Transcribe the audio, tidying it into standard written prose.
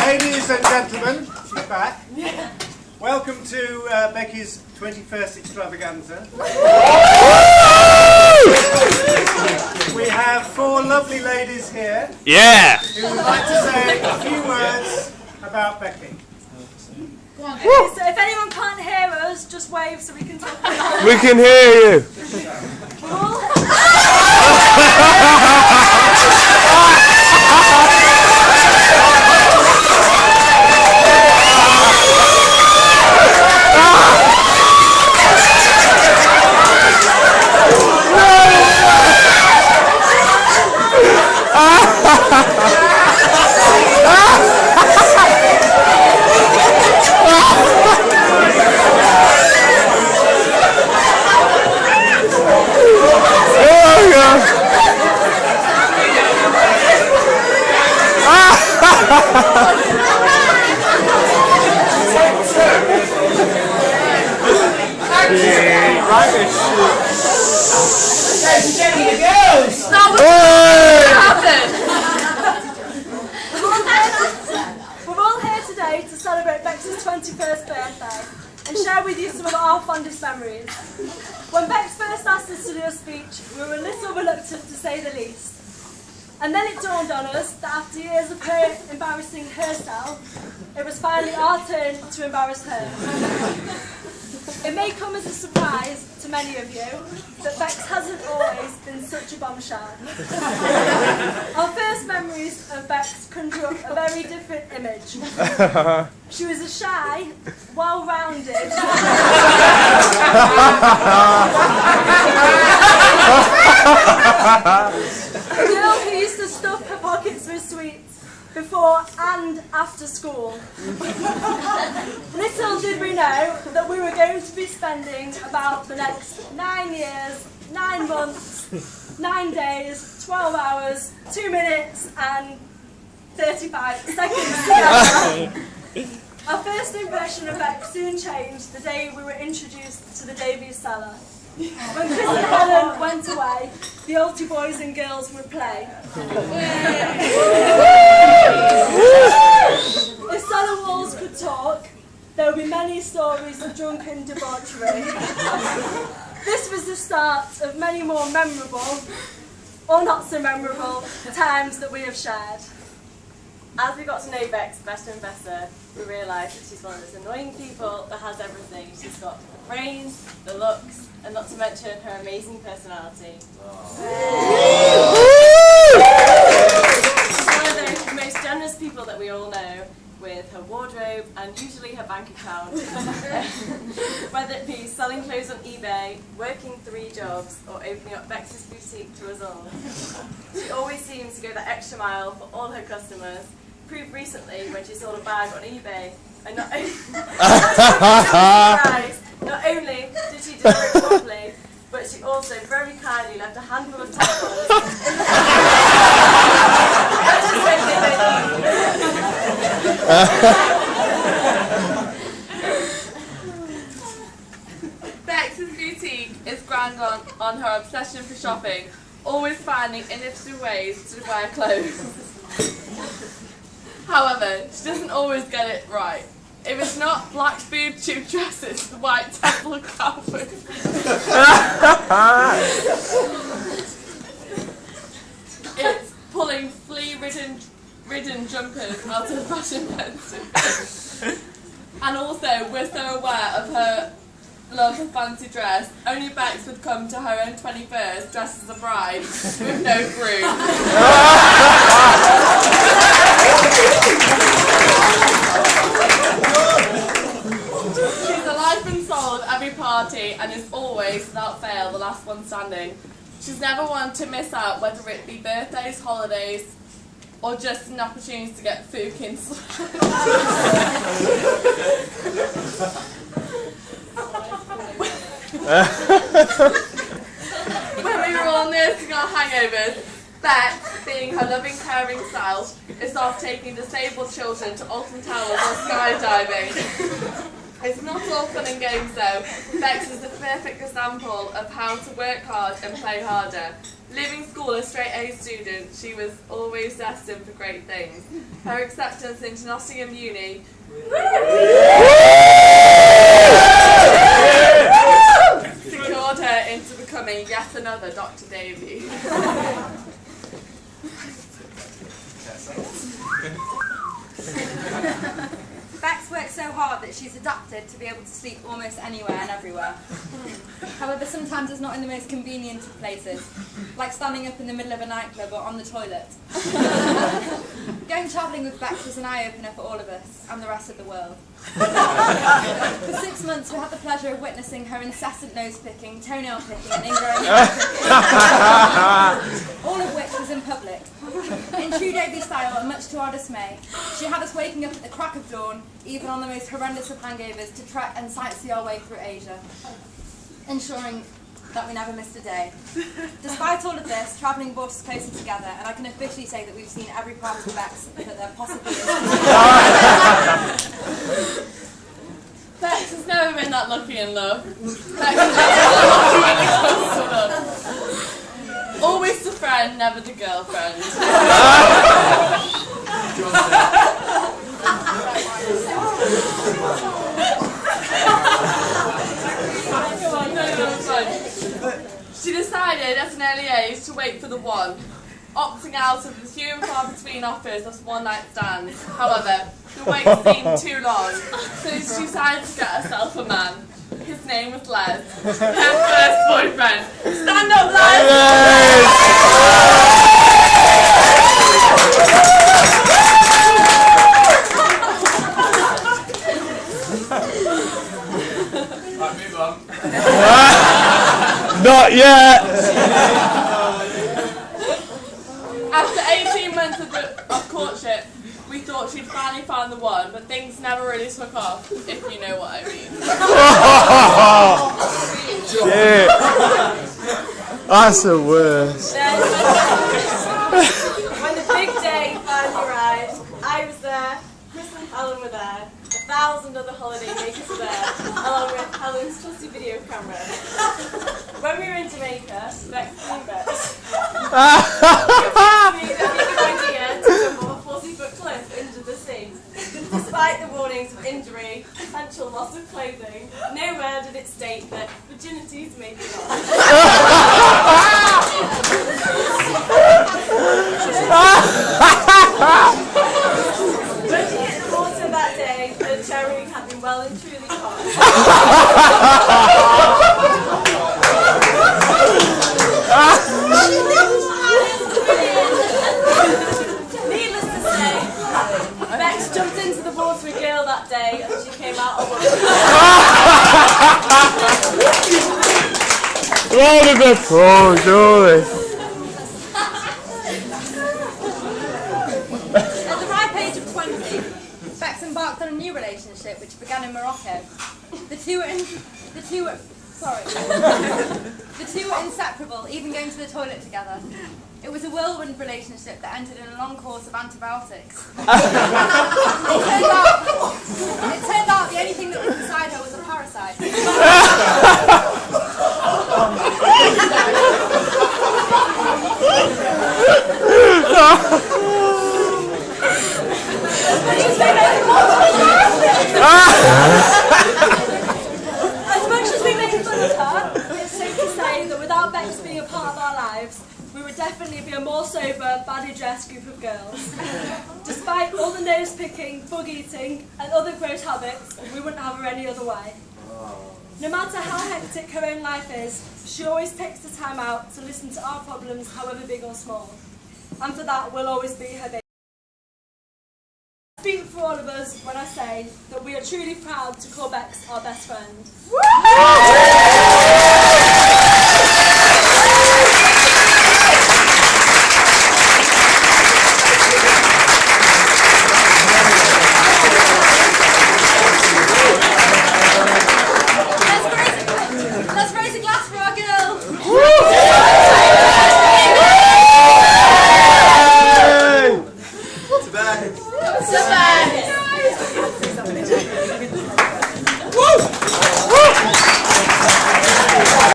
Ladies and gentlemen, she's back. Welcome to Becky's 21st extravaganza. We have 4 lovely ladies here. Yeah. Who would like to say a few words about Becky. Okay, so if anyone can't hear us, just wave so we can talk. We can hear you. We're all We're all here today to celebrate Bex's 21st birthday and share with you some of our fondest memories. When Bex first asked us to do a speech, we were a little reluctant to say the least. And then it dawned on us that after years of her embarrassing herself, it was finally our turn to embarrass her. It may come as a surprise to many of you that Bex hasn't always been such a bombshell. Our first memories of Bex conjure up a very different image. She was a shy, well-rounded girl who used to stuff her pockets with sweets before and after school. Little did we know that we were going to be spending about the next 9 years, 9 months, 9 days, 12 hours, 2 minutes and 35 seconds together. Our first impression of Bex soon changed the day we were introduced to the Davies cellar. When Chris and Helen went away, the Alty boys and girls would play. If cellar walls could talk, there would be many stories of drunken debauchery. This was the start of many more memorable, or not so memorable, times that we have shared. As we got to know Bex better and better, we realised that she's one of those annoying people that has everything. She's got the brains, the looks, and not to mention her amazing personality. She's one of those most generous people that we all know, with her wardrobe and usually her bank account. Whether it be selling clothes on eBay, working 3 jobs, or opening up Bex's boutique to us all. She always seems to go that extra mile for all her customers. Proved recently when she sold a bag on eBay, and not only did she deliver it properly, but she also very kindly left a handful of tampons. Bex's boutique is grand on her obsession for shopping, always finding innovative ways to wear clothes. However, she doesn't always get it right. If it's not black boob tube dresses, white temple carpet. It's pulling flea-ridden jumpers out of fashion pencils. And also, we're so aware of her love of fancy dress. Only Bex would come to her own 21st dressed as a bride with no groom. She's the life and soul of every party and is always, without fail, the last one standing. She's never one to miss out, whether it be birthdays, holidays, or just an opportunity to get fucking When we were all nursing our hangovers, Bex, being her loving, caring self, is off taking disabled children to Alton Towers or skydiving. It's not all fun and games though. Bex is the perfect example of how to work hard and play harder. Leaving school a straight A student, she was always destined for great things. Her acceptance into Nottingham Uni secured her into becoming yet another Dr. Davy. Bex works so hard that she's adapted to be able to sleep almost anywhere and everywhere. However, sometimes it's not in the most convenient of places, like standing up in the middle of a nightclub or on the toilet. Going travelling with Bex was an eye-opener for all of us and the rest of the world. For 6 months we had the pleasure of witnessing her incessant nose-picking, toenail picking and ingrowing hair picking, all of which was in public. In true Davy style, and much to our dismay, she had us waking up at the crack of dawn, even on the most horrendous of hangovers, to trek and sightsee our way through Asia, ensuring that we never missed a day. Despite all of this, travelling brought us closer together, and I can officially say that we've seen every part of Bex that there possibly is. Bex has never been that lucky in love. Bex has never been lucky when it comes to love. Always the friend, never the girlfriend. She decided at an early age to wait for the one, opting out of the few and far between offers of one-night stands. However, the wait seemed too long, so she decided to get herself a man. His name was Les, her first boyfriend. Stand up, Les! Not yet! After 18 months of courtship, we thought she'd finally found the one, but things never really took off, if you know what I mean. Shit. That's the worst. When the big day finally arrived, I was there, Chris and Helen were there, 1,000 other holiday makers were there, along with Helen's trusty video camera. When we were in Jamaica, Bex came back. We had a good idea to jump off a 40-foot cliff into the sea. Despite the warnings of injury, potential loss of clothing, nowhere did it state that virginities may be lost. When she hit the water that day, her cherry had been well and truly caught. Needless to say, Bex jumped into the water with Gail that day and she came out alive. Round of applause, surely. At the ripe age of 20, Bex embarked on a new relationship which began in Morocco. The two were inseparable, even going to the toilet together. It was a whirlwind relationship that ended in a long course of antibiotics. It turned out the only thing that was inside her was a parasite. As much as we made fun of her, it's safe to say that without Bex being a part of our lives, we would definitely be a more sober, badly dressed group of girls. Despite all the nose picking, bug eating, and other gross habits, we wouldn't have her any other way. No matter how hectic her own life is, she always takes the time out to listen to our problems, however big or small. And for that, we'll always be her baby. I speak for all of us when I say that we are truly proud to call Bex our best friend.